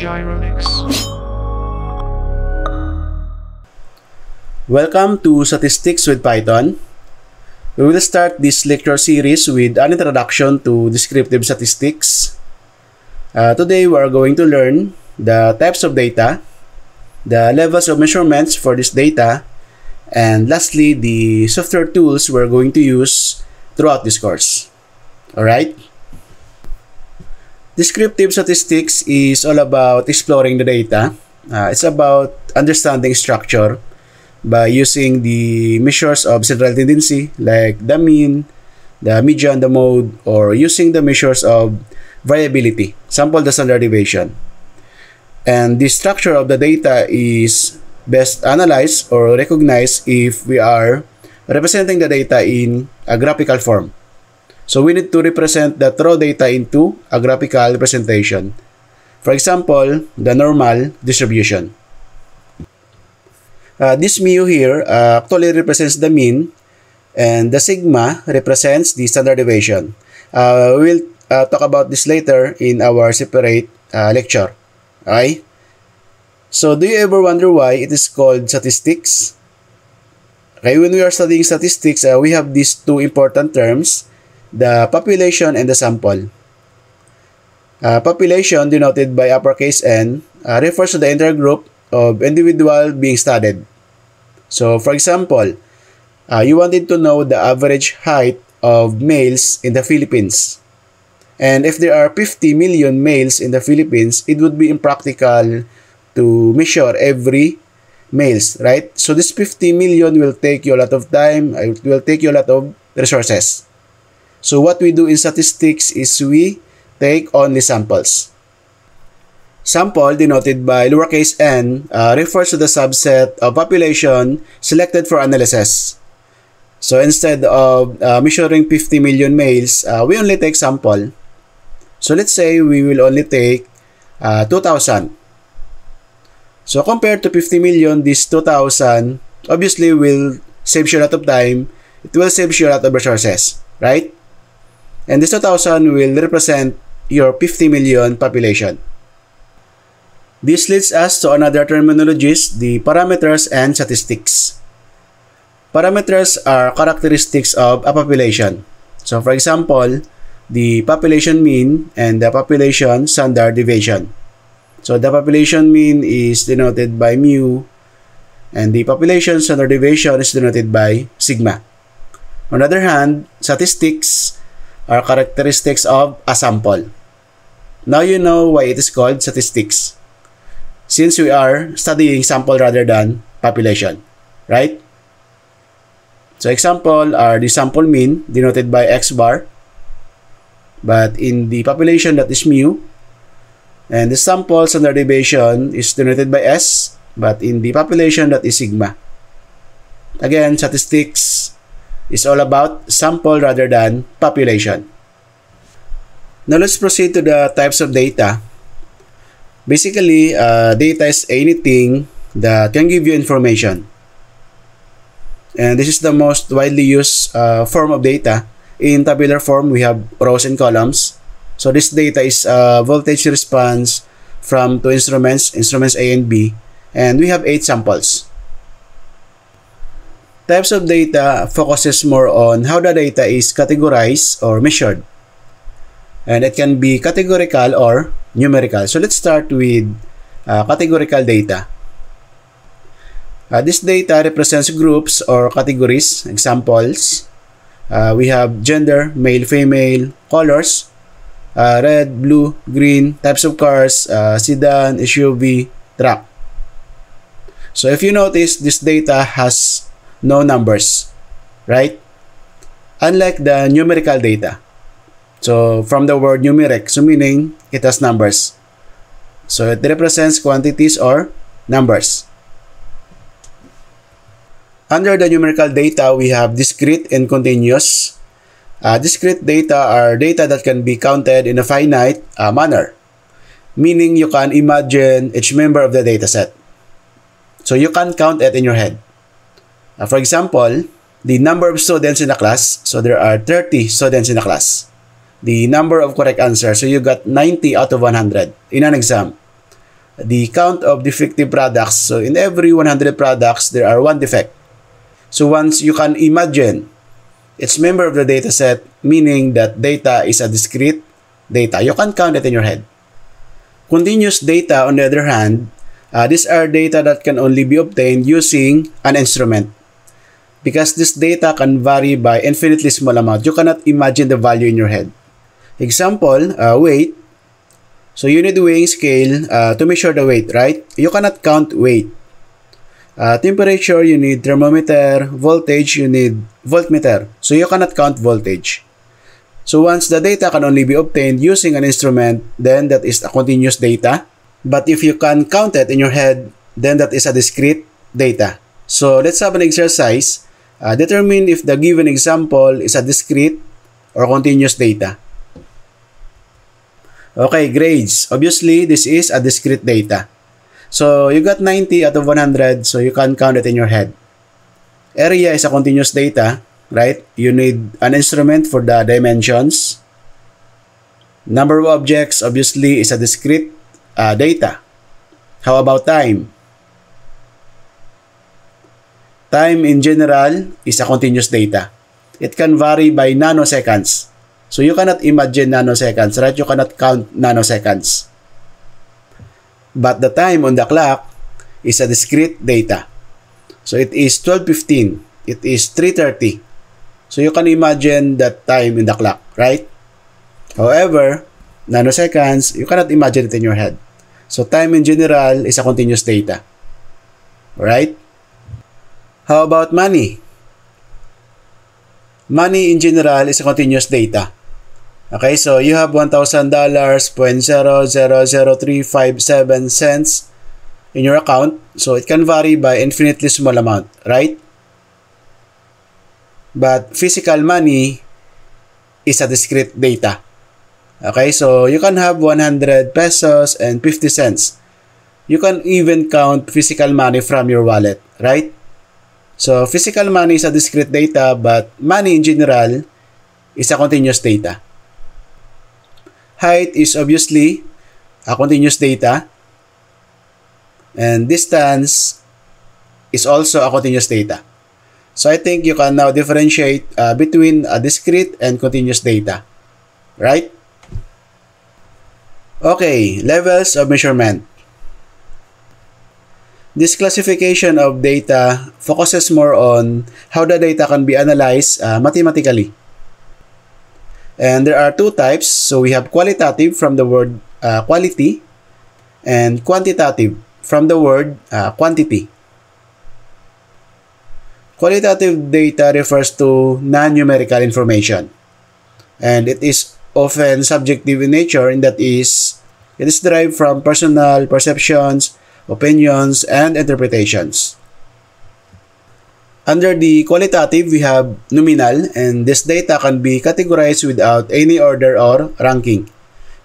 Gyronix. Welcome to Statistics with Python. We will start this lecture series with an introduction to descriptive statistics. Today we are going to learn the types of data, the levels of measurements for this data, and lastly, the software tools we're going to use throughout this course. Alright? Descriptive statistics is all about exploring the data. It's about understanding structure by using the measures of central tendency like the mean, the median, the mode, or using the measures of variability, sample the standard deviation. And the structure of the data is best analyzed or recognized if we are representing the data in a graphical form. So we need to represent the raw data into a graphical representation. For example, the normal distribution. This mu here actually represents the mean, and the sigma represents the standard deviation. We'll talk about this later in our separate lecture. Okay? So do you ever wonder why it is called statistics? Okay, when we are studying statistics, we have these two important terms, the population and the sample. Population, denoted by uppercase N, refers to the entire group of individual being studied. So, for example, you wanted to know the average height of males in the Philippines. And if there are 50 million males in the Philippines, it would be impractical to measure every males, right? So, this 50 million will take you a lot of time, it will take you a lot of resources. So, what we do in statistics is we take only samples. Sample, denoted by lowercase n, refers to the subset of population selected for analysis. So instead of measuring 50 million males, we only take sample. So let's say we will only take 2,000. So compared to 50 million, this 2,000 obviously will save you a lot of time. It will save you a lot of resources, right? And this 2,000 will represent your 50 million population. This leads us to another terminologies, the parameters and statistics. Parameters are characteristics of a population. So for example, the population mean and the population standard deviation. So the population mean is denoted by mu, and the population standard deviation is denoted by sigma. On the other hand, statistics are characteristics of a sample. Now you know why it is called statistics, since we are studying sample rather than population, right? So example are the sample mean denoted by x bar, but in the population that is mu, and the sample standard deviation is denoted by s, but in the population that is sigma. Again, statistics is all about sample rather than population. Now let's proceed to the types of data. Basically, data is anything that can give you information. And this is the most widely used form of data. In tabular form, we have rows and columns. So this data is voltage response from two instruments A and B. And we have 8 samples. Types of data focuses more on how the data is categorized or measured. And it can be categorical or numerical. So let's start with categorical data. This data represents groups or categories. Examples, we have gender, male, female, colors, red, blue, green, types of cars, sedan, SUV, truck. So if you notice, this data has no numbers, right? Unlike the numerical data. So from the word numeric, so meaning it has numbers. So it represents quantities or numbers. Under the numerical data, we have discrete and continuous. Discrete data are data that can be counted in a finite manner, meaning you can imagine each member of the dataset. So you can count it in your head. For example, the number of students in a class, so there are 30 students in a class. The number of correct answers, so you got 90 out of 100 in an exam. the count of defective products. So in every 100 products, there are one defect. So once you can imagine it's member of the data set, meaning that data is a discrete data. You can count it in your head. Continuous data, on the other hand, these are data that can only be obtained using an instrument. Because this data can vary by infinitely small amount, you cannot imagine the value in your head. Example, weight. So you need a weighing scale to measure the weight, right? You cannot count weight. Temperature, you need thermometer. Voltage, you need voltmeter. So you cannot count voltage. So once the data can only be obtained using an instrument, then that is a continuous data. But if you can count it in your head, then that is a discrete data. So let's have an exercise. Determine if the given example is a discrete or continuous data. Okay, grades. Obviously, this is a discrete data. So you got 90 out of 100, so you can count it in your head. Area is a continuous data, right? You need an instrument for the dimensions. Number of objects, obviously, is a discrete data. How about time? Time in general is a continuous data. It can vary by nanoseconds. So you cannot imagine nanoseconds, right? You cannot count nanoseconds. But the time on the clock is a discrete data. So it is 12:15. It is 3:30. So you can imagine that time in the clock, right? However, nanoseconds, you cannot imagine it in your head. So time in general is a continuous data. Right? How about money? Money in general is a continuous data. Okay, so you have $1,000, 0.000357 cents in your account. So it can vary by infinitely small amount, right? But physical money is a discrete data. Okay, so you can have 100 pesos and 50 cents. You can even count physical money from your wallet, right? So physical money is a discrete data, but money in general is a continuous data. Height is obviously a continuous data, and distance is also a continuous data. So I think you can now differentiate between a discrete and continuous data, right? Okay, levels of measurement. This classification of data focuses more on how the data can be analyzed mathematically. And there are two types. So we have qualitative from the word quality and quantitative from the word quantity. Qualitative data refers to non-numerical information, and it is often subjective in nature, in that it is derived from personal perceptions, opinions, and interpretations. Under the qualitative, we have nominal, and this data can be categorized without any order or ranking.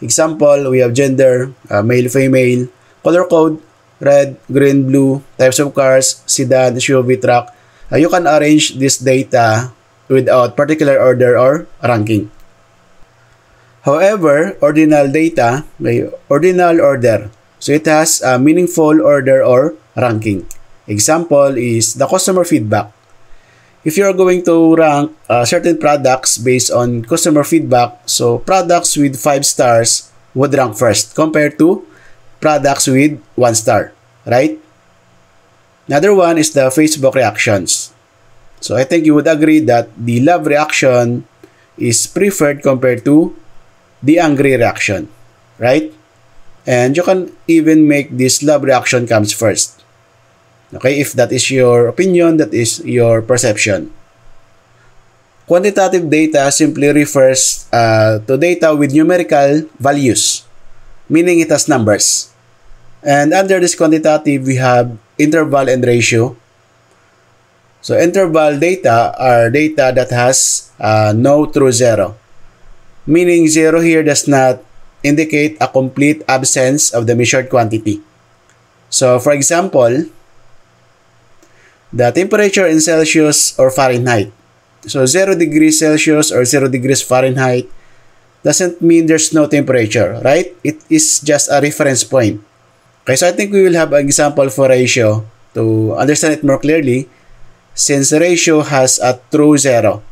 Example, we have gender, male, female, color code, red, green, blue, types of cars, sedan, SUV, truck. You can arrange this data without particular order or ranking. However, ordinal data may ordinal order. So it has a meaningful order or ranking. Example is the customer feedback. If you are going to rank certain products based on customer feedback, so products with 5 stars would rank first compared to products with 1 star, right? Another one is the Facebook reactions. So I think you would agree that the love reaction is preferred compared to the angry reaction, right? And you can even make this love reaction comes first. Okay, if that is your opinion, that is your perception. Quantitative data simply refers to data with numerical values, meaning it has numbers. And under this quantitative, we have interval and ratio. So interval data are data that has no true zero, meaning zero here does not indicate a complete absence of the measured quantity. So for example, the temperature in Celsius or Fahrenheit. So 0 degrees Celsius or 0 degrees Fahrenheit doesn't mean there's no temperature, right? It is just a reference point. Okay, so I think we will have an example for ratio to understand it more clearly, since the ratio has a true zero,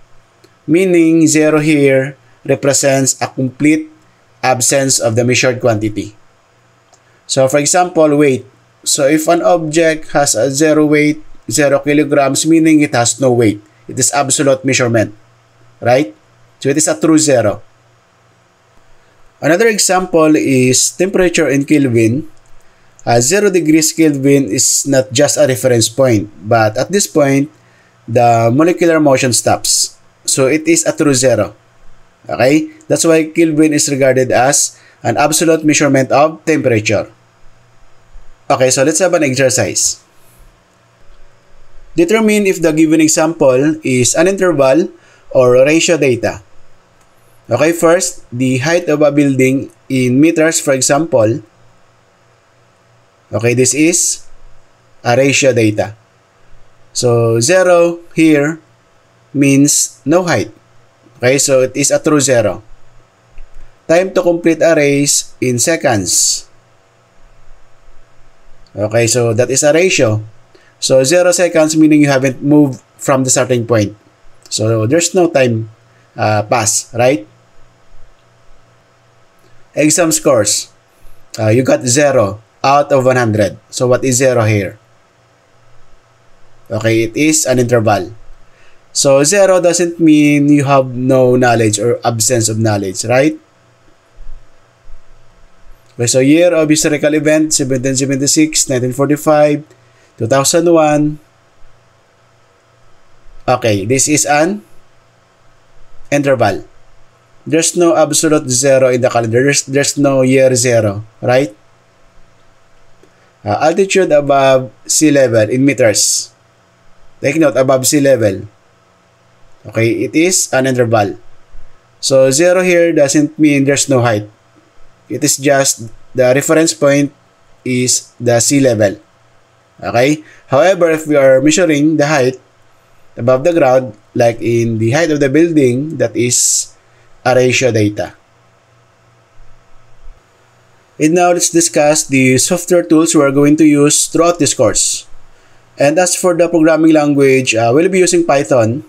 meaning 0 here represents a complete absence of the measured quantity. So for example, weight. So if an object has a 0 weight, 0 kilograms, meaning it has no weight. It is absolute measurement, right? So it is a true zero. Another example is temperature in Kelvin. 0 degrees Kelvin is not just a reference point, but at this point, the molecular motion stops. So it is a true zero. Okay? That's why Kelvin is regarded as an absolute measurement of temperature. Okay, so let's have an exercise. Determine if the given example is an interval or ratio data. Okay, first, the height of a building in meters, for example. Okay, this is a ratio data. So, 0 here means no height. Okay, so it is a true zero. Time to complete a race in seconds. Okay, so that is a ratio. So, 0 seconds meaning you haven't moved from the starting point. So, there's no time pass, right? Exam scores. You got 0 out of 100. So, what is 0 here? Okay, it is an interval. So, 0 doesn't mean you have no knowledge or absence of knowledge, right? Okay, so year of historical event, 1776, 1945, 2001. Okay, this is an interval. There's no absolute 0 in the calendar. There's no year 0, right? Altitude above sea level in meters. Take note, above sea level. Okay, it is an interval. So, 0 here doesn't mean there's no height. It is just the reference point is the sea level. Okay? However, if we are measuring the height above the ground, like in the height of the building, that is a ratio data. And now let's discuss the software tools we are going to use throughout this course. And as for the programming language, we'll be using Python,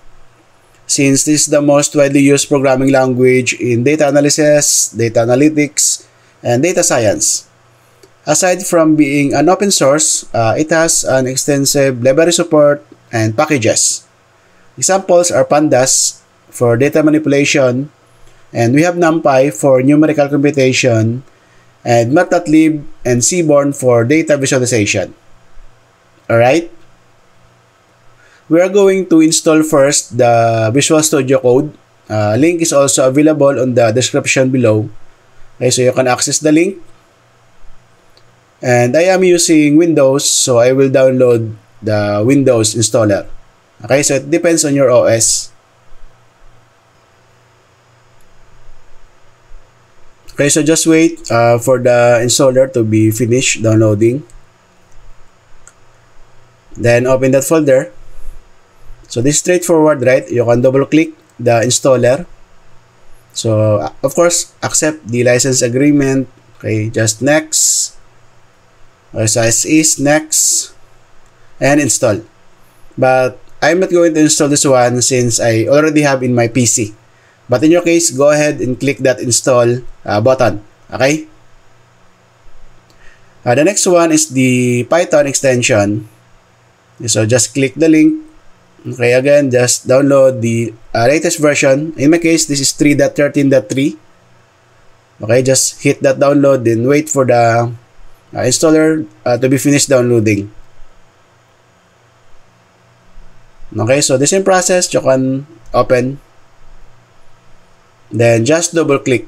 since this is the most widely used programming language in data analysis, data analytics, and data science. Aside from being an open source, it has an extensive library support and packages. Examples are Pandas for data manipulation, and we have NumPy for numerical computation, and Matplotlib and Seaborn for data visualization. Alright? We are going to install first the Visual Studio Code. Link is also available on the description below. Okay, so you can access the link. And I am using Windows, so I will download the Windows installer. Okay, so it depends on your OS. Okay, so just wait for the installer to be finished downloading. Then open that folder. So this is straightforward, right? You can double click the installer. So of course, accept the license agreement. Okay, just next. Okay, so as is, next, and install. But I'm not going to install this one since I already have in my PC. But in your case, go ahead and click that install button. Okay? The next one is the Python extension. So just click the link. Okay, again, just download the latest version. In my case, this is 3.13.3. Okay, just hit that download, then wait for the installer to be finished downloading. Okay, so the same process, you can open. Then just double click.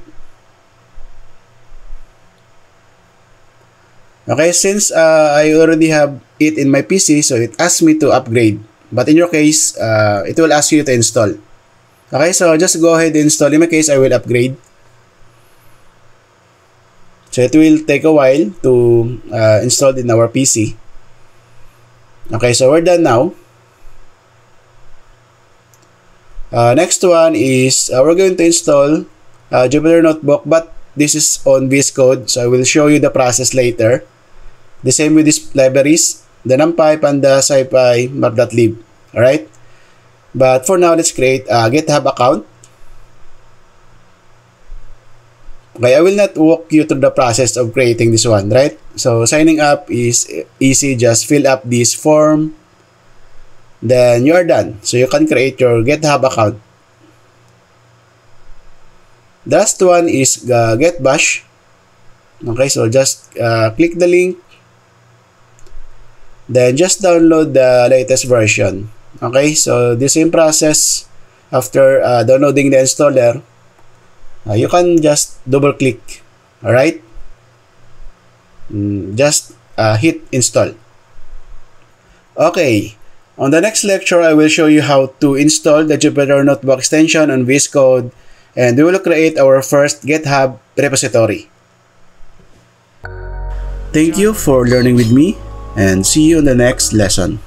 Okay, since I already have it in my PC, so it asks me to upgrade. But in your case, it will ask you to install. Okay, so just go ahead and install. In my case, I will upgrade. So it will take a while to install in our PC. Okay, so we're done now. Next one is we're going to install Jupyter Notebook, but this is on VS Code, so I will show you the process later. The same with these libraries, the NumPy, Panda, SciPy, Matplotlib. Alright? But for now, let's create a GitHub account. Okay, I will not walk you through the process of creating this one, right? So signing up is easy. Just fill up this form. Then you are done. So you can create your GitHub account. The last one is Get Bash. Okay, so just click the link. Then just download the latest version. Okay, so the same process after downloading the installer. You can just double click. Alright? Just hit install. Okay. On the next lecture, I will show you how to install the Jupyter Notebook extension on VS Code, and we will create our first GitHub repository. Thank you for learning with me, and see you in the next lesson.